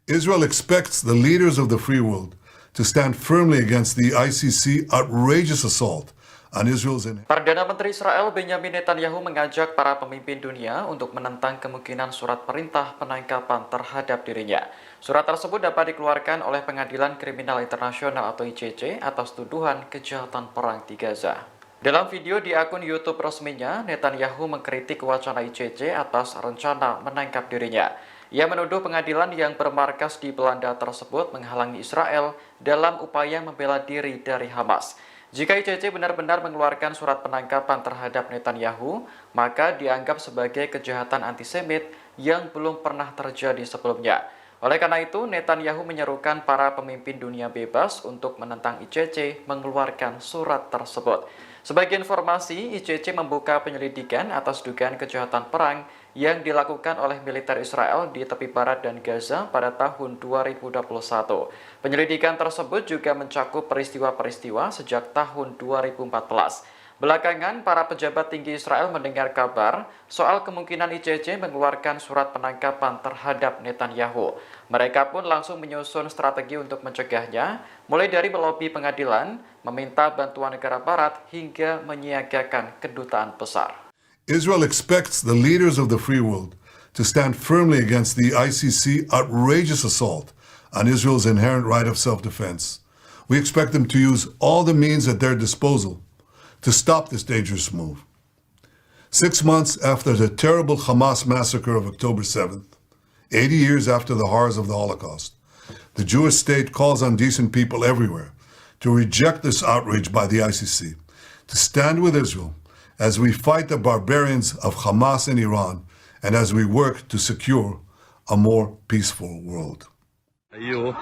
Israel expects the leaders of the free world to stand firmly against the ICC outrageous assault on Israel's. Perdana Menteri Israel Benjamin Netanyahu mengajak para pemimpin dunia untuk menentang kemungkinan surat perintah penangkapan terhadap dirinya. Surat tersebut dapat dikeluarkan oleh Pengadilan Kriminal Internasional atau ICC atas tuduhan kejahatan perang di Gaza. Dalam video di akun YouTube resminya, Netanyahu mengkritik wacana ICC atas rencana menangkap dirinya. Ia menuduh pengadilan yang bermarkas di Belanda tersebut menghalangi Israel dalam upaya membela diri dari Hamas. Jika ICC benar-benar mengeluarkan surat penangkapan terhadap Netanyahu, maka dianggap sebagai kejahatan antisemit yang belum pernah terjadi sebelumnya. Oleh karena itu, Netanyahu menyerukan para pemimpin dunia bebas untuk menentang ICC mengeluarkan surat tersebut. Sebagai informasi, ICC membuka penyelidikan atas dugaan kejahatan perang yang dilakukan oleh militer Israel di tepi barat dan Gaza pada tahun 2021. Penyelidikan tersebut juga mencakup peristiwa-peristiwa sejak tahun 2014. Belakangan, para pejabat tinggi Israel mendengar kabar soal kemungkinan ICC mengeluarkan surat penangkapan terhadap Netanyahu. Mereka pun langsung menyusun strategi untuk mencegahnya, mulai dari melobi pengadilan, meminta bantuan negara barat, hingga menyiagakan kedutaan besar. Israel expects the leaders of the free world to stand firmly against the ICC outrageous assault on Israel's inherent right of self-defense. We expect them to use all the means at their disposal to stop this dangerous move. 6 months after the terrible Hamas massacre of October 7th, 80 years after the horrors of the Holocaust, the Jewish state calls on decent people everywhere to reject this outrage by the ICC, to stand with Israel as we fight the barbarians of Hamas in Iran and as we work to secure a more peaceful world. أيوه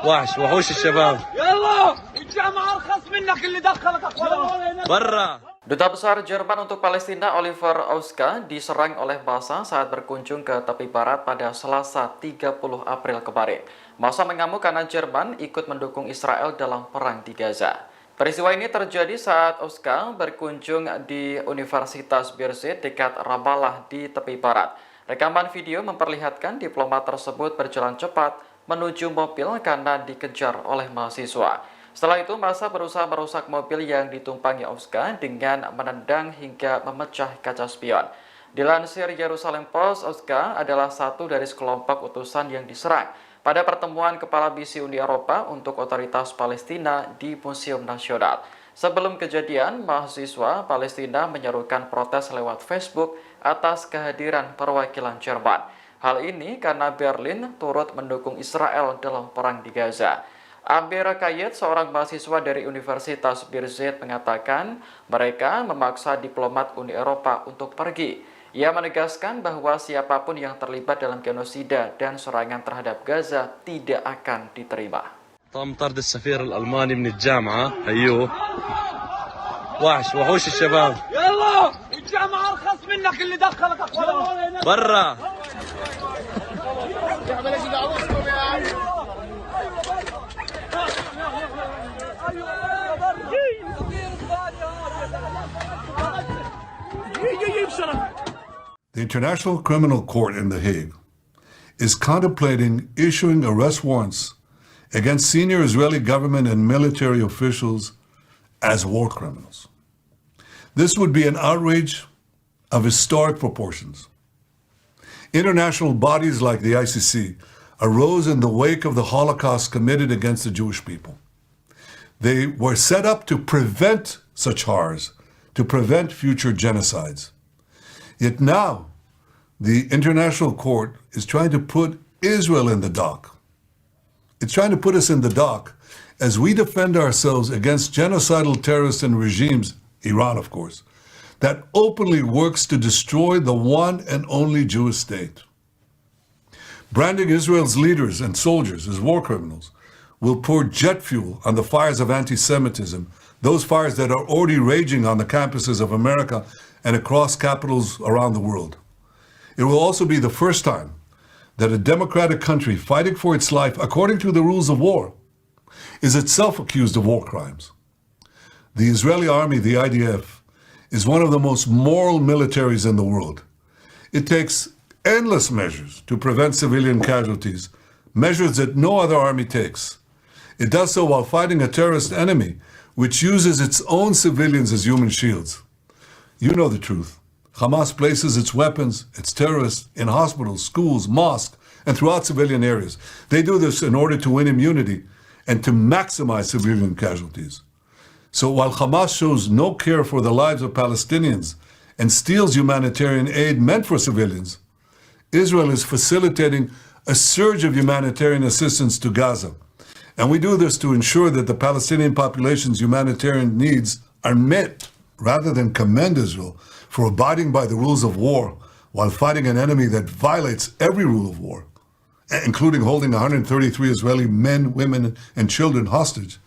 وحوش الشباب يلا الجامعة أرخص منك اللي دخلك برا. Duta Besar Jerman untuk Palestina Oliver Auska diserang oleh massa saat berkunjung ke tepi barat pada Selasa 30 April kemarin. Massa mengamuk karena Jerman ikut mendukung Israel dalam perang di Gaza. Peristiwa ini terjadi saat Auska berkunjung di Universitas Birzeit dekat Ramallah di tepi barat. Rekaman video memperlihatkan diplomat tersebut berjalan cepat menuju mobil karena dikejar oleh mahasiswa. Setelah itu, massa berusaha merusak mobil yang ditumpangi Auska dengan menendang hingga memecah kaca spion. Dilansir Jerusalem Post, Auska adalah satu dari sekelompok utusan yang diserang pada pertemuan Kepala Misi Uni Eropa untuk Otoritas Palestina di Museum Nasional. Sebelum kejadian, mahasiswa Palestina menyerukan protes lewat Facebook atas kehadiran perwakilan Jerman. Hal ini karena Berlin turut mendukung Israel dalam perang di Gaza. Amir Kayet, seorang mahasiswa dari Universitas Birzeit, mengatakan mereka memaksa diplomat Uni Eropa untuk pergi. Ia menegaskan bahwa siapapun yang terlibat dalam genosida dan serangan terhadap Gaza tidak akan diterima. تم طرد السفير الألماني من الجامعة أيوه وحوش الشباب يلا الجامعة أرخص منك اللي دخلك برا. The International Criminal Court in The Hague is contemplating issuing arrest warrants against senior Israeli government and military officials as war criminals. This would be an outrage of historic proportions. International bodies like the ICC arose in the wake of the Holocaust committed against the Jewish people. They were set up to prevent such horrors, to prevent future genocides. Yet now, the International Court is trying to put Israel in the dock. It's trying to put us in the dock as we defend ourselves against genocidal terrorists and regimes, Iran of course, that openly works to destroy the one and only Jewish state. Branding Israel's leaders and soldiers as war criminals will pour jet fuel on the fires of anti-Semitism, those fires that are already raging on the campuses of America and across capitals around the world. It will also be the first time that a democratic country fighting for its life according to the rules of war is itself accused of war crimes. The Israeli army, the IDF, is one of the most moral militaries in the world. It takes endless measures to prevent civilian casualties, measures that no other army takes. It does so while fighting a terrorist enemy which uses its own civilians as human shields. You know the truth. Hamas places its weapons, its terrorists, in hospitals, schools, mosques, and throughout civilian areas. They do this in order to win immunity and to maximize civilian casualties. So while Hamas shows no care for the lives of Palestinians and steals humanitarian aid meant for civilians, Israel is facilitating a surge of humanitarian assistance to Gaza. And we do this to ensure that the Palestinian population's humanitarian needs are met, rather than commend Israel for abiding by the rules of war while fighting an enemy that violates every rule of war, including holding 133 Israeli men, women, and children hostage.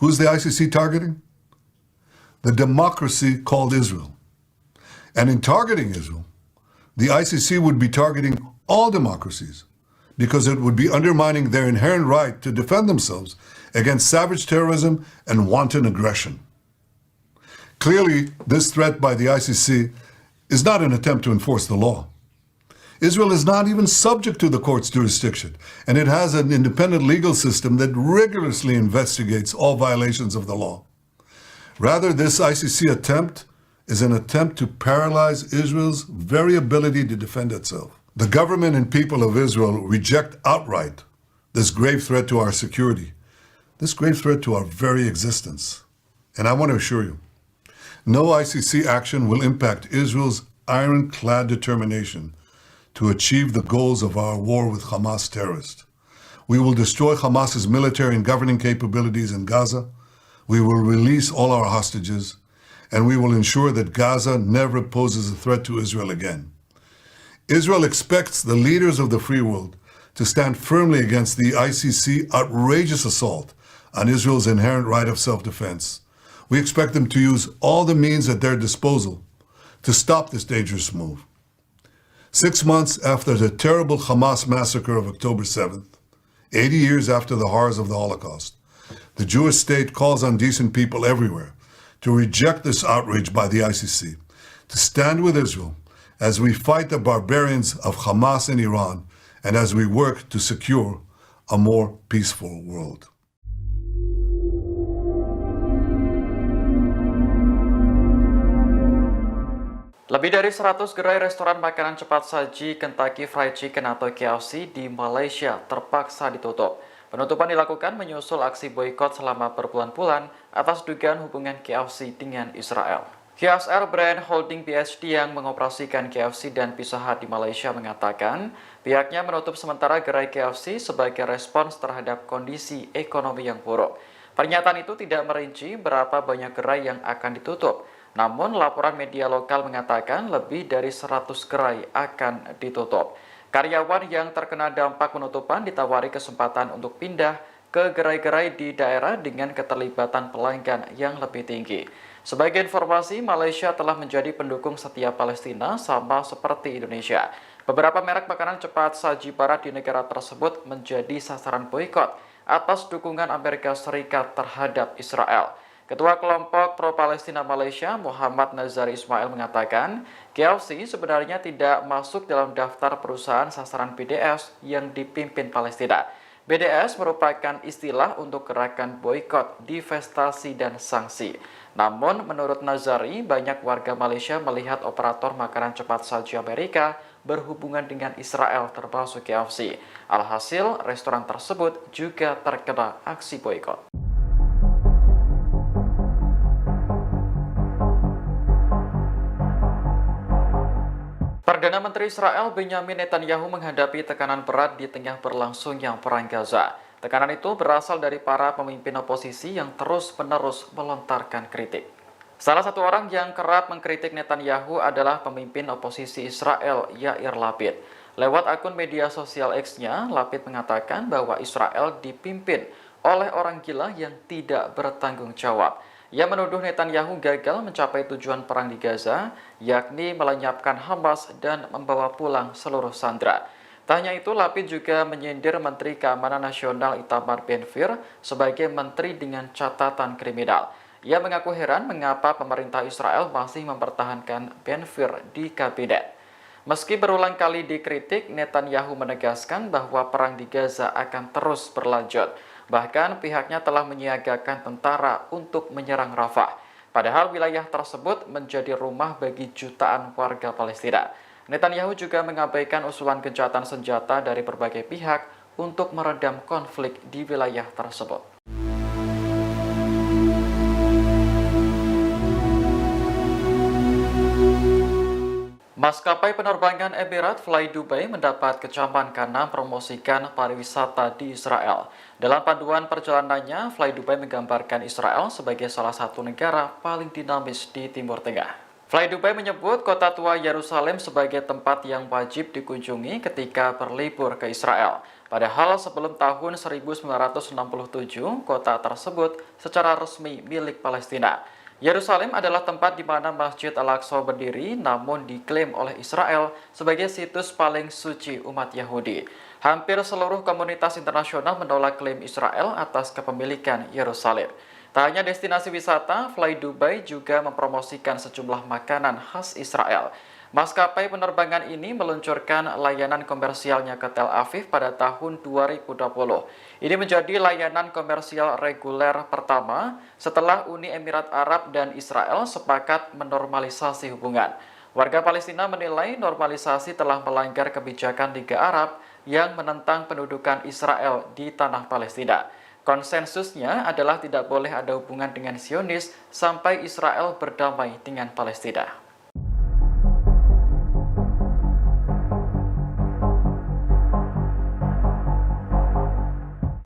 Who's the ICC targeting? The democracy called Israel. And in targeting Israel, the ICC would be targeting all democracies because it would be undermining their inherent right to defend themselves against savage terrorism and wanton aggression. Clearly, this threat by the ICC is not an attempt to enforce the law. Israel is not even subject to the court's jurisdiction, and it has an independent legal system that rigorously investigates all violations of the law. Rather, this ICC attempt is an attempt to paralyze Israel's very ability to defend itself. The government and people of Israel reject outright this grave threat to our security, this grave threat to our very existence. And I want to assure you, no ICC action will impact Israel's ironclad determination to achieve the goals of our war with Hamas terrorists. We will destroy Hamas's military and governing capabilities in Gaza. We will release all our hostages, and we will ensure that Gaza never poses a threat to Israel again. Israel expects the leaders of the free world to stand firmly against the ICC outrageous assault on Israel's inherent right of self-defense. We expect them to use all the means at their disposal to stop this dangerous move. 6 months after the terrible Hamas massacre of October 7th, 80 years after the horrors of the Holocaust, the Jewish state calls on decent people everywhere to reject this outrage by the ICC, to stand with Israel as we fight the barbarians of Hamas in Iran and as we work to secure a more peaceful world. Lebih dari 100 gerai restoran makanan cepat saji Kentucky Fried Chicken atau KFC di Malaysia terpaksa ditutup. Penutupan dilakukan menyusul aksi boikot selama berbulan-bulan atas dugaan hubungan KFC dengan Israel. KSR Brand Holding PhD yang mengoperasikan KFC dan Pizza Hut di Malaysia mengatakan pihaknya menutup sementara gerai KFC sebagai respons terhadap kondisi ekonomi yang buruk. Pernyataan itu tidak merinci berapa banyak gerai yang akan ditutup. Namun, laporan media lokal mengatakan lebih dari 100 gerai akan ditutup. Karyawan yang terkena dampak penutupan ditawari kesempatan untuk pindah ke gerai-gerai di daerah dengan keterlibatan pelanggan yang lebih tinggi. Sebagai informasi, Malaysia telah menjadi pendukung setia Palestina sama seperti Indonesia. Beberapa merek makanan cepat saji barat di negara tersebut menjadi sasaran boikot atas dukungan Amerika Serikat terhadap Israel. Ketua kelompok pro-Palestina Malaysia, Muhammad Nazari Ismail mengatakan, KFC sebenarnya tidak masuk dalam daftar perusahaan sasaran BDS yang dipimpin Palestina. BDS merupakan istilah untuk gerakan boikot, divestasi, dan sanksi. Namun, menurut Nazari, banyak warga Malaysia melihat operator makanan cepat saji Amerika berhubungan dengan Israel termasuk KFC. Alhasil, restoran tersebut juga terkena aksi boikot. Perdana Menteri Israel Benjamin Netanyahu menghadapi tekanan berat di tengah berlangsungnya perang Gaza. Tekanan itu berasal dari para pemimpin oposisi yang terus-menerus melontarkan kritik. Salah satu orang yang kerap mengkritik Netanyahu adalah pemimpin oposisi Israel, Yair Lapid. Lewat akun media sosial X-nya, Lapid mengatakan bahwa Israel dipimpin oleh orang gila yang tidak bertanggung jawab. Ia menuduh Netanyahu gagal mencapai tujuan perang di Gaza, yakni melenyapkan Hamas dan membawa pulang seluruh sandera. Tak hanya itu, Lapid juga menyindir Menteri Keamanan Nasional Itamar Ben-Gvir sebagai menteri dengan catatan kriminal. Ia mengaku heran mengapa pemerintah Israel masih mempertahankan Ben-Gvir di kabinet. Meski berulang kali dikritik, Netanyahu menegaskan bahwa perang di Gaza akan terus berlanjut. Bahkan pihaknya telah menyiagakan tentara untuk menyerang Rafah. Padahal wilayah tersebut menjadi rumah bagi jutaan warga Palestina. Netanyahu juga mengabaikan usulan gencatan senjata dari berbagai pihak untuk meredam konflik di wilayah tersebut. Maskapai penerbangan Emirat Fly Dubai mendapat kecaman karena mempromosikan pariwisata di Israel. Dalam panduan perjalanannya, Fly Dubai menggambarkan Israel sebagai salah satu negara paling dinamis di Timur Tengah. Fly Dubai menyebut kota tua Yerusalem sebagai tempat yang wajib dikunjungi ketika berlibur ke Israel. Padahal sebelum tahun 1967, kota tersebut secara resmi milik Palestina. Yerusalem adalah tempat di mana Masjid Al-Aqsa berdiri, namun diklaim oleh Israel sebagai situs paling suci umat Yahudi. Hampir seluruh komunitas internasional menolak klaim Israel atas kepemilikan Yerusalem. Tak hanya destinasi wisata, Fly Dubai juga mempromosikan sejumlah makanan khas Israel. Maskapai penerbangan ini meluncurkan layanan komersialnya ke Tel Aviv pada tahun 2020. Ini menjadi layanan komersial reguler pertama setelah Uni Emirat Arab dan Israel sepakat menormalisasi hubungan. Warga Palestina menilai normalisasi telah melanggar kebijakan Liga Arab yang menentang pendudukan Israel di tanah Palestina. Konsensusnya adalah tidak boleh ada hubungan dengan Zionis sampai Israel berdamai dengan Palestina.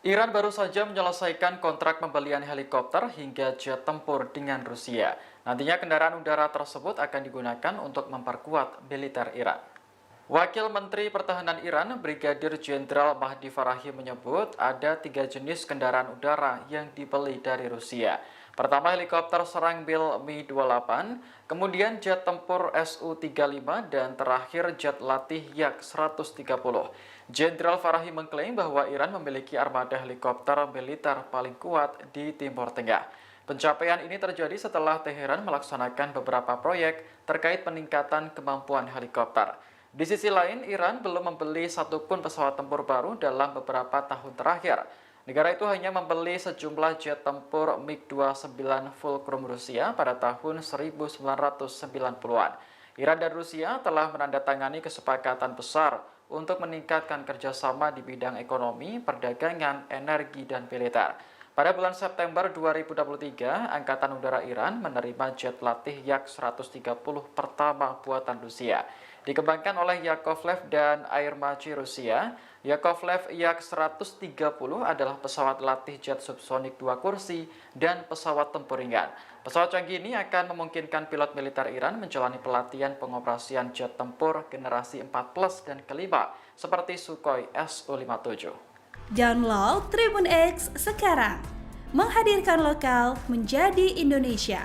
Iran baru saja menyelesaikan kontrak pembelian helikopter hingga jet tempur dengan Rusia. Nantinya kendaraan udara tersebut akan digunakan untuk memperkuat militer Iran. Wakil Menteri Pertahanan Iran, Brigadir Jenderal Mahdi Farahi menyebut ada 3 jenis kendaraan udara yang dibeli dari Rusia. Pertama helikopter serang Bil Mi-28, kemudian jet tempur Su-35, dan terakhir jet latih Yak-130. Jenderal Farahi mengklaim bahwa Iran memiliki armada helikopter militer paling kuat di Timur Tengah. Pencapaian ini terjadi setelah Teheran melaksanakan beberapa proyek terkait peningkatan kemampuan helikopter. Di sisi lain, Iran belum membeli satupun pesawat tempur baru dalam beberapa tahun terakhir. Negara itu hanya membeli sejumlah jet tempur MiG-29 Fulcrum Rusia pada tahun 1990-an. Iran dan Rusia telah menandatangani kesepakatan besar untuk meningkatkan kerjasama di bidang ekonomi, perdagangan, energi, dan militer. Pada bulan September 2023, Angkatan Udara Iran menerima jet latih Yak-130 pertama buatan Rusia. Dikembangkan oleh Yakovlev dan Aermacchi Rusia, Yakovlev Yak-130 adalah pesawat latih jet subsonik 2 kursi dan pesawat tempur ringan. Pesawat canggih ini akan memungkinkan pilot militer Iran menjalani pelatihan pengoperasian jet tempur generasi 4+ dan kelima, seperti Sukhoi Su-57. Download Tribun X sekarang, menghadirkan lokal menjadi Indonesia.